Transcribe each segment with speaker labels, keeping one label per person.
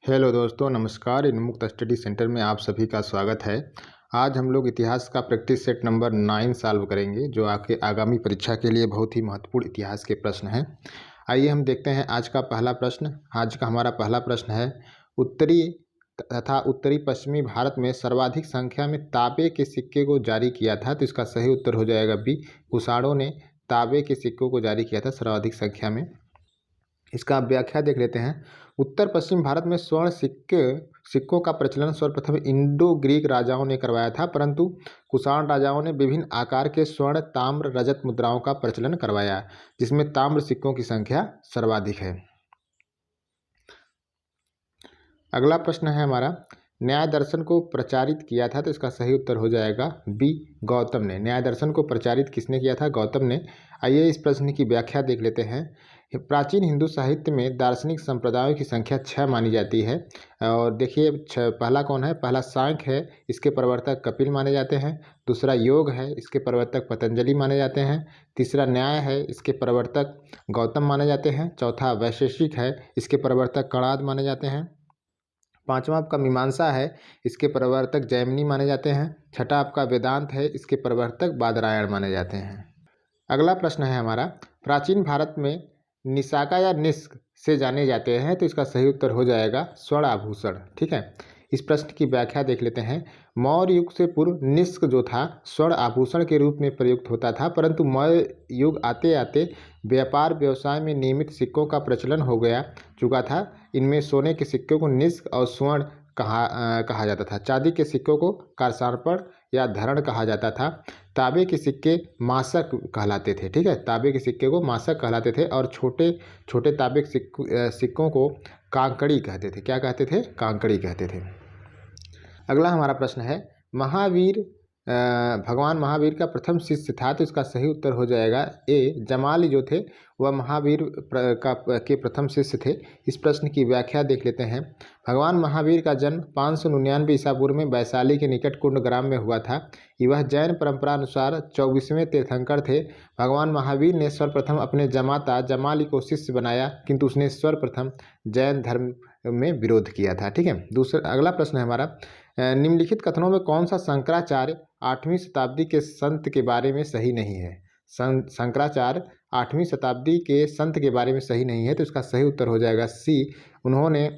Speaker 1: Hello दोस्तों, नमस्कार। इनमुक्त study centre में आप सभी का स्वागत है। आज हम लोग इतिहास का प्रैक्टिस सेट नंबर 9 सॉल्व करेंगे, जो आपके आगामी परीक्षा के लिए बहुत ही महत्वपूर्ण इतिहास के प्रश्न हैं। आइए हम देखते हैं आज का पहला प्रश्न। आज का हमारा पहला प्रश्न है, उत्तरी तथा उत्तरी पश्चिमी भारत में सर्वाधिक संख्या में तांबे के सिक्के को जारी किया था। तो इसका सही उत्तर हो जाएगा बी, कुषाणों ने तांबे के सिक्कों को जारी किया था सर्वाधिक संख्या में। इसका व्याख्या देख लेते हैं। उत्तर पश्चिम भारत में स्वर्ण सिक्कों का प्रचलन सर्वप्रथम इंडो ग्रीक राजाओं ने करवाया था, परंतु कुषाण राजाओं ने विभिन्न आकार के स्वर्ण, ताम्र, रजत मुद्राओं का प्रचलन करवाया, जिसमें ताम्र सिक्कों की संख्या सर्वाधिक है। अगला प्रश्न है हमारा, न्याय दर्शन को प्रचारित किया था। तो इसका सही उत्तर हो जाएगा बी, गौतम ने। न्याय दर्शन को प्रचारित किसने किया था? गौतम ने। आइए इस प्रश्न की व्याख्या देख लेते हैं। प्राचीन हिंदू साहित्य में दार्शनिक संप्रदायों की संख्या 6 मानी जाती है। और देखिए, पहला कौन है? पहला सांख्य है, इसके प्रवर्तक कपिल माने जाते हैं। दूसरा योग है, इसके प्रवर्तक पतंजलि माने जाते हैं। तीसरा न्याय है, इसके प्रवर्तक गौतम माने जाते हैं। चौथा वैशेषिक है, इसके प्रवर्तक कणाद माने जाते हैं। पांचवा आपका मीमांसा है, इसके प्रवर्तक जैमिनी माने जाते हैं। छठा आपका वेदांत है, इसके प्रवर्तक बादरायण माने जाते हैं। अगला प्रश्न है हमारा, प्राचीन भारत में निशाका या निष्क से जाने जाते हैं। तो इसका सही उत्तर हो जाएगा स्वर्ण आभूषण। ठीक है, इस प्रश्न की व्याख्या देख लेते हैं। मौर्य युग से पूर्व निष्क जो था स्वर्ण आभूषण के रूप में प्रयुक्त होता था, परंतु मौर्य युग आते आते व्यापार व्यवसाय में नियमित सिक्कों का प्रचलन हो गया चुका था। इनमें सोने के सिक्कों को निष्क और स्वर्ण कहा जाता था। चांदी के सिक्कों को कारसार्पण या धरण कहा जाता था। तांबे के सिक्के मासक कहलाते थे। ठीक है, तांबे के सिक्के को मासक कहलाते थे और छोटे छोटे तांबे के सिक्कों को कांकड़ी कहते थे। क्या कहते थे? कांकड़ी कहते थे। अगला हमारा प्रश्न है, भगवान महावीर का प्रथम शिष्य था। तो इसका सही उत्तर हो जाएगा ए, जमाली जो थे वह महावीर के प्रथम शिष्य थे। इस प्रश्न की व्याख्या देख लेते हैं। भगवान महावीर का जन्म 599 ईसा पूर्व में वैशाली के निकट कुंडग्राम में हुआ था। वह जैन परंपरा अनुसार 24वें तीर्थंकर थे। भगवान महावीर ने सर्वप्रथम अपने जमाता जमाली को शिष्य बनाया, किंतु उसने सर्वप्रथम जैन धर्म में विरोध किया था। ठीक है, अगला प्रश्न है हमारा, निम्नलिखित कथनों में कौन सा शंकराचार्य 8वीं शताब्दी के संत के बारे में सही नहीं है? शंकराचार्य 8वीं शताब्दी के संत के बारे में सही नहीं है। तो इसका सही उत्तर हो जाएगा सी, उन्होंने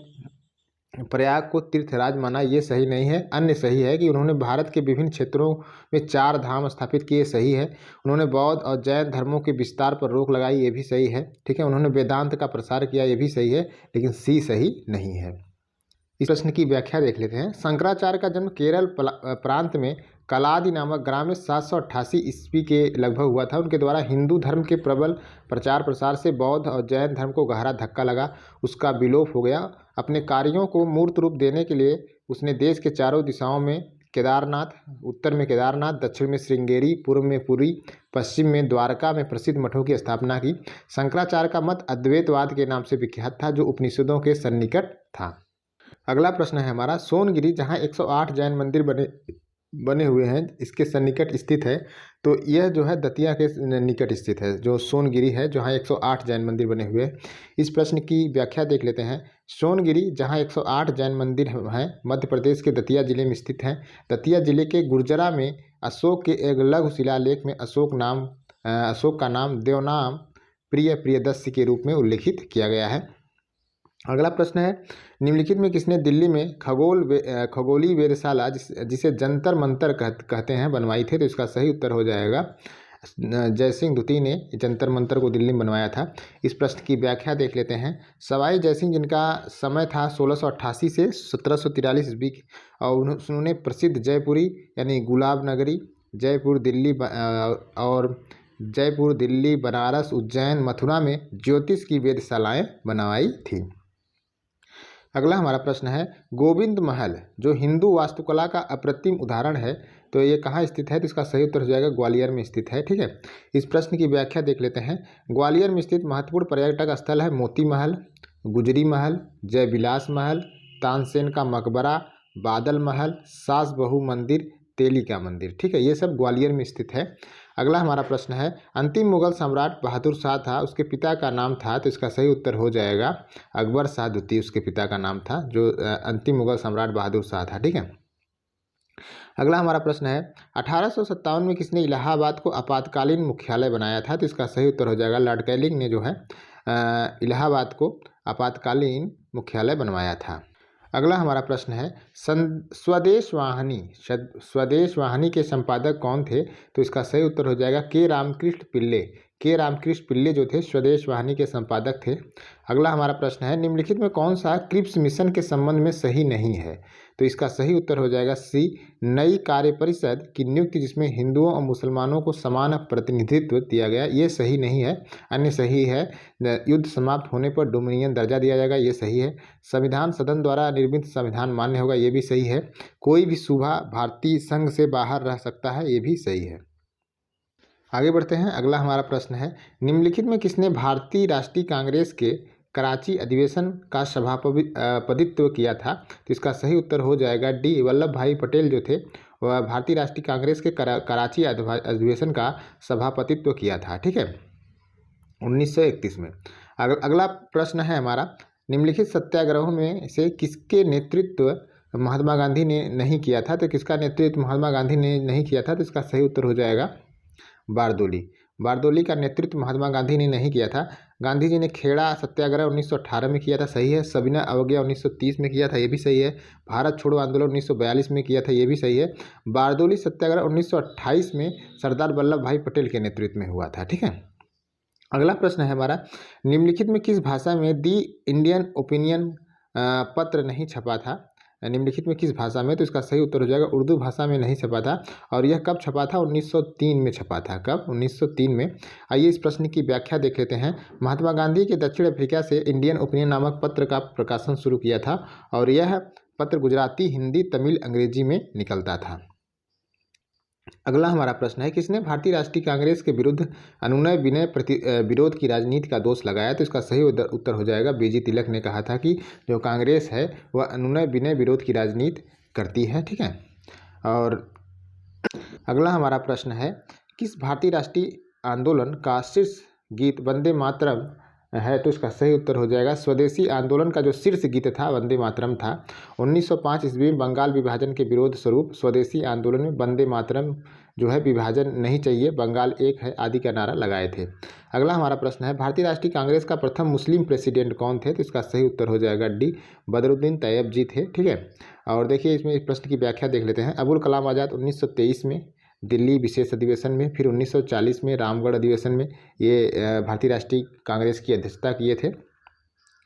Speaker 1: प्रयाग को तीर्थराज माना, ये सही नहीं है। अन्य सही है कि उन्होंने भारत के विभिन्न क्षेत्रों में 4 धाम स्थापित किए, सही है। उन्होंने बौद्ध और जैन धर्मों के विस्तार पर रोक लगाई, ये भी सही है। ठीक है, उन्होंने वेदांत का प्रसार किया, ये भी सही है, लेकिन सी सही नहीं है। इस प्रश्न की व्याख्या देख लेते हैं। शंकराचार्य का जन्म केरल प्रांत में कलादि नामक ग्राम में 788 ईस्वी के लगभग हुआ था। उनके द्वारा हिंदू धर्म के प्रबल प्रचार प्रसार से बौद्ध और जैन धर्म को गहरा धक्का लगा, उसका विलोप हो गया। अपने कार्यों को मूर्त रूप देने के लिए उसने देश के चारों दिशाओं में केदारनाथ, उत्तर में केदारनाथ, दक्षिण में श्रृंगेरी, पूर्व में पुरी, पश्चिम में द्वारका में प्रसिद्ध मठों की स्थापना की। शंकराचार्य का मत अद्वैतवाद के नाम से विख्यात था, जो उपनिषदों के सन्निकट था। अगला प्रश्न है हमारा, सोनगिरी जहाँ 108 जैन मंदिर बने हुए हैं, इसके सन्निकट स्थित है। तो यह जो है दतिया के निकट स्थित है, जो सोनगिरी है, जहाँ 108 जैन मंदिर बने हुए हैं। इस प्रश्न की व्याख्या देख लेते हैं। सोनगिरी जहाँ 108 जैन मंदिर हैं, मध्य प्रदेश के दतिया जिले में स्थित हैं। दतिया जिले के गुर्जरा में अशोक के एक लघु शिलालेख में अशोक का नाम देवनाम प्रियदस्य के रूप में उल्लेखित किया गया है। अगला प्रश्न है, निम्नलिखित में किसने दिल्ली में खगोली वेधशाला जिसे जंतर मंतर कहते हैं बनवाई थे? तो इसका सही उत्तर हो जाएगा जयसिंह द्वितीय ने जंतर मंतर को दिल्ली में बनवाया था। इस प्रश्न की व्याख्या देख लेते हैं। सवाई जयसिंह, जिनका समय था 1688 से 1743 ईस्वी, और उन्होंने प्रसिद्ध जयपुरी यानी गुलाब नगरी, जयपुर दिल्ली, बनारस, उज्जैन, मथुरा में ज्योतिष की वेधशालाएं बनवाई थी। अगला हमारा प्रश्न है, गोविंद महल जो हिंदू वास्तुकला का अप्रतिम उदाहरण है, तो ये कहाँ स्थित है? तो इसका सही उत्तर हो जाएगा ग्वालियर में स्थित है। ठीक है, इस प्रश्न की व्याख्या देख लेते हैं। ग्वालियर में स्थित महत्वपूर्ण पर्यटक स्थल है मोती महल, गुजरी महल, जयविलास महल, तानसेन का मकबरा, बादल महल, सास बहू मंदिर, तेली का मंदिर। ठीक है, ये सब ग्वालियर में स्थित है। अगला हमारा प्रश्न है, अंतिम मुगल सम्राट बहादुर शाह था, उसके पिता का नाम था, तो इसका सही उत्तर हो जाएगा अकबर शाह द्वितीय उसके पिता का नाम था, जो अंतिम मुगल सम्राट बहादुर शाह था। ठीक है। अगला हमारा प्रश्न है, 1857 में किसने इलाहाबाद को आपातकालीन मुख्यालय बनाया था, तो इसका सही उत्तर हो जाएगा लॉर्ड कैनिंग ने जो है इलाहाबाद को आपातकालीन मुख्यालय बनवाया था। अगला हमारा प्रश्न है, स्वदेश वाहिनी के संपादक कौन थे, तो इसका सही उत्तर हो जाएगा के रामकृष्ण पिल्ले। के रामकृष्ण पिल्ले जो थे स्वदेश वाहिनी के संपादक थे। अगला हमारा प्रश्न है, निम्नलिखित में कौन सा क्रिप्स मिशन के संबंध में सही नहीं है, तो इसका सही उत्तर हो जाएगा सी, नई कार्य परिषद की नियुक्ति जिसमें हिंदुओं और मुसलमानों को समान प्रतिनिधित्व दिया गया, ये सही नहीं है। अन्य सही है, युद्ध समाप्त होने पर डोमिनियन दर्जा दिया जाएगा, ये सही है। संविधान सदन द्वारा निर्मित संविधान मान्य होगा, ये भी सही है। कोई भी सूबा भारतीय संघ से बाहर रह सकता है, ये भी सही है। आगे बढ़ते हैं। अगला हमारा प्रश्न है, निम्नलिखित में किसने भारतीय राष्ट्रीय कांग्रेस के कराची अधिवेशन का सभापतित्व किया था, तो इसका सही उत्तर हो जाएगा डी, वल्लभ भाई पटेल जो थे वह भारतीय राष्ट्रीय कांग्रेस के कराची अधिवेशन का सभापतित्व किया था। ठीक है, 1931 में। अगला प्रश्न है हमारा, निम्नलिखित सत्याग्रहों में से किसके नेतृत्व महात्मा गांधी ने नहीं किया था, तो किसका नेतृत्व महात्मा गांधी ने नहीं किया था, तो इसका सही उत्तर हो जाएगा बारदोली। बारदोली का नेतृत्व महात्मा गांधी ने नहीं किया था। गांधी जी ने खेड़ा सत्याग्रह 1918 में किया था, सही है। सविनय अवज्ञा 1930 में किया था, ये भी सही है। भारत छोड़ो आंदोलन 1942 में किया था, ये भी सही है। बारदोली सत्याग्रह 1928 में सरदार वल्लभ भाई पटेल के नेतृत्व में हुआ था। ठीक है। अगला प्रश्न है हमारा, निम्नलिखित में किस भाषा में दी इंडियन ओपिनियन पत्र नहीं छपा था, निम्नलिखित में किस भाषा में, तो इसका सही उत्तर हो जाएगा उर्दू भाषा में नहीं छपा था। और यह कब छपा था, 1903 में छपा था। कब, 1903 में। आइए इस प्रश्न की व्याख्या देख लेते हैं। महात्मा गांधी के दक्षिण अफ्रीका से इंडियन ओपिनियन नामक पत्र का प्रकाशन शुरू किया था और यह पत्र गुजराती, हिंदी, तमिल, अंग्रेजी में निकलता था। अगला हमारा प्रश्न है, किसने भारतीय राष्ट्रीय कांग्रेस के विरुद्ध अनुनय विनय विरोध की राजनीति का दोष लगाया, तो इसका सही उत्तर हो जाएगा बीजी तिलक ने कहा था कि जो कांग्रेस है वह अनुनय विनय विरोध की राजनीति करती है। ठीक है। और अगला हमारा प्रश्न है, किस भारतीय राष्ट्रीय आंदोलन का शीर्ष गीत वंदे मातरम है, तो इसका सही उत्तर हो जाएगा स्वदेशी आंदोलन का जो शीर्ष गीत था वंदे मातरम था। 1905 ईस्वी में बंगाल विभाजन के विरोध स्वरूप स्वदेशी आंदोलन में वंदे मातरम जो है विभाजन नहीं चाहिए, बंगाल एक है आदि का नारा लगाए थे। अगला हमारा प्रश्न है, भारतीय राष्ट्रीय कांग्रेस का प्रथम मुस्लिम प्रेसिडेंट कौन थे, तो इसका सही उत्तर हो जाएगा डी, बदरुद्दीन तैयब जी थे। ठीक है। और देखिए इसमें इस प्रश्न की व्याख्या देख लेते हैं। अबुल कलाम आज़ाद 1923 में दिल्ली विशेष अधिवेशन में, फिर 1940 में रामगढ़ अधिवेशन में ये भारतीय राष्ट्रीय कांग्रेस की अध्यक्षता किए थे।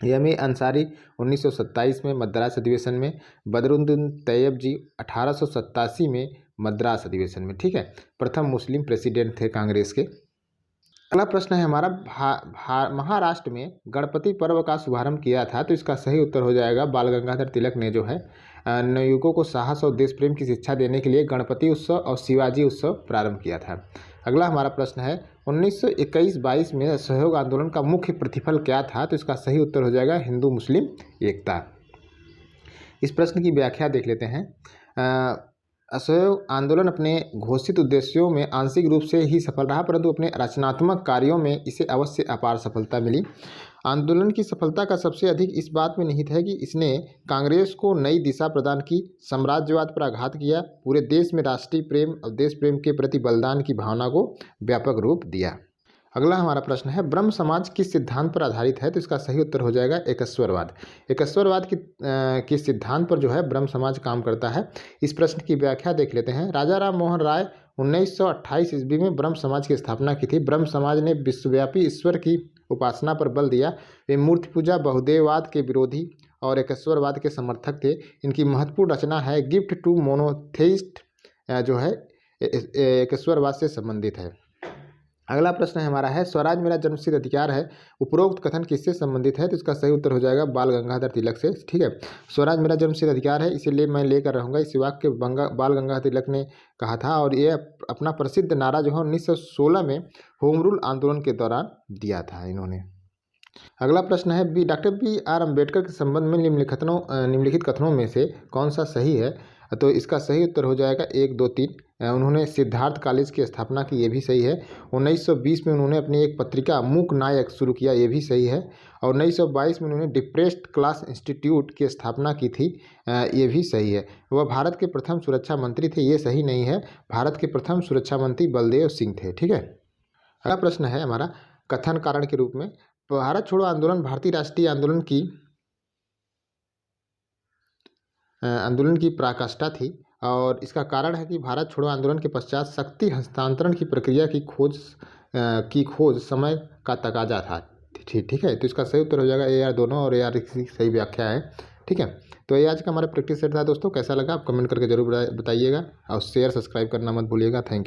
Speaker 1: यमी अंसारी 1927 में मद्रास अधिवेशन में, बदरुद्दीन तैयब जी 1887 में मद्रास अधिवेशन में। ठीक है, प्रथम मुस्लिम प्रेसिडेंट थे कांग्रेस के। अगला प्रश्न है हमारा, महाराष्ट्र में गणपति पर्व का शुभारंभ किया था, तो इसका सही उत्तर हो जाएगा बाल गंगाधर तिलक ने जो है नवयुवकों को साहस और देश प्रेम की शिक्षा देने के लिए गणपति उत्सव और शिवाजी उत्सव प्रारंभ किया था। अगला हमारा प्रश्न है, 1921-22 में असहयोग आंदोलन का मुख्य प्रतिफल क्या था, तो इसका सही उत्तर हो जाएगा हिंदू मुस्लिम एकता। इस प्रश्न की व्याख्या देख लेते हैं। असहयोग आंदोलन अपने घोषित उद्देश्यों में आंशिक रूप से ही सफल रहा, परंतु अपने रचनात्मक कार्यों में इसे अवश्य अपार सफलता मिली। आंदोलन की सफलता का सबसे अधिक इस बात में निहित है कि इसने कांग्रेस को नई दिशा प्रदान की, साम्राज्यवाद पर आघात किया, पूरे देश में राष्ट्रीय प्रेम और देश प्रेम के प्रति बलिदान की भावना को व्यापक रूप दिया। अगला हमारा प्रश्न है, ब्रह्म समाज किस सिद्धांत पर आधारित है, तो इसका सही उत्तर हो जाएगा एकस्वरवाद। एकस्वरवाद की सिद्धांत पर जो है ब्रह्म समाज काम करता है। इस प्रश्न की व्याख्या देख लेते हैं। राजा राम मोहन राय 1928 ईस्वी में ब्रह्म समाज की स्थापना की थी। ब्रह्म समाज ने विश्वव्यापी ईश्वर की उपासना पर बल दिया। वे मूर्ति पूजा, बहुदेववाद के विरोधी और एकस्वरवाद के समर्थक थे। इनकी महत्वपूर्ण रचना है गिफ्ट टू मोनोथेइस्ट जो है एकस्वरवाद से संबंधित है। अगला प्रश्न हमारा है, स्वराज मेरा जन्मसिद्ध अधिकार है, उपरोक्त कथन किससे संबंधित है, तो इसका सही उत्तर हो जाएगा बाल गंगाधर तिलक से। ठीक है, स्वराज मेरा जन्मसिद्ध अधिकार है, इसीलिए मैं लेकर रहूँगा, इस वाक्य बाल गंगाधर तिलक ने कहा था और ये अपना प्रसिद्ध नारा जो है 1916 में होम रूल आंदोलन के दौरान दिया था इन्होंने। अगला प्रश्न है, डॉक्टर बी.आर. अम्बेडकर के संबंध में निम्नलिखित कथनों में से कौन सा सही है, तो इसका सही उत्तर हो जाएगा 1, 2, 3। उन्होंने सिद्धार्थ कॉलेज की स्थापना की, ये भी सही है। 1920 में उन्होंने अपनी एक पत्रिका मूक नायक शुरू किया, ये भी सही है। और 1922 में उन्होंने डिप्रेस्ड क्लास इंस्टीट्यूट की स्थापना की थी, ये भी सही है। वह भारत के प्रथम सुरक्षा मंत्री थे, ये सही नहीं है। भारत के प्रथम सुरक्षा मंत्री बलदेव सिंह थे। ठीक है, अगला प्रश्न है हमारा कथन कारण के रूप में, भारत छोड़ो आंदोलन भारतीय राष्ट्रीय आंदोलन की पराकाष्ठा थी, और इसका कारण है कि भारत छोड़ो आंदोलन के पश्चात शक्ति हस्तांतरण की प्रक्रिया की खोज समय का तकाजा था। ठीक है, तो इसका सही उत्तर हो जाएगा ए आर दोनों, और ए आर की सही व्याख्या है। ठीक है, तो ये आज का हमारा प्रैक्टिस सेट था दोस्तों। कैसा लगा आप कमेंट करके जरूर बताइएगा, और शेयर सब्सक्राइब करना मत भूलिएगा। Thank you.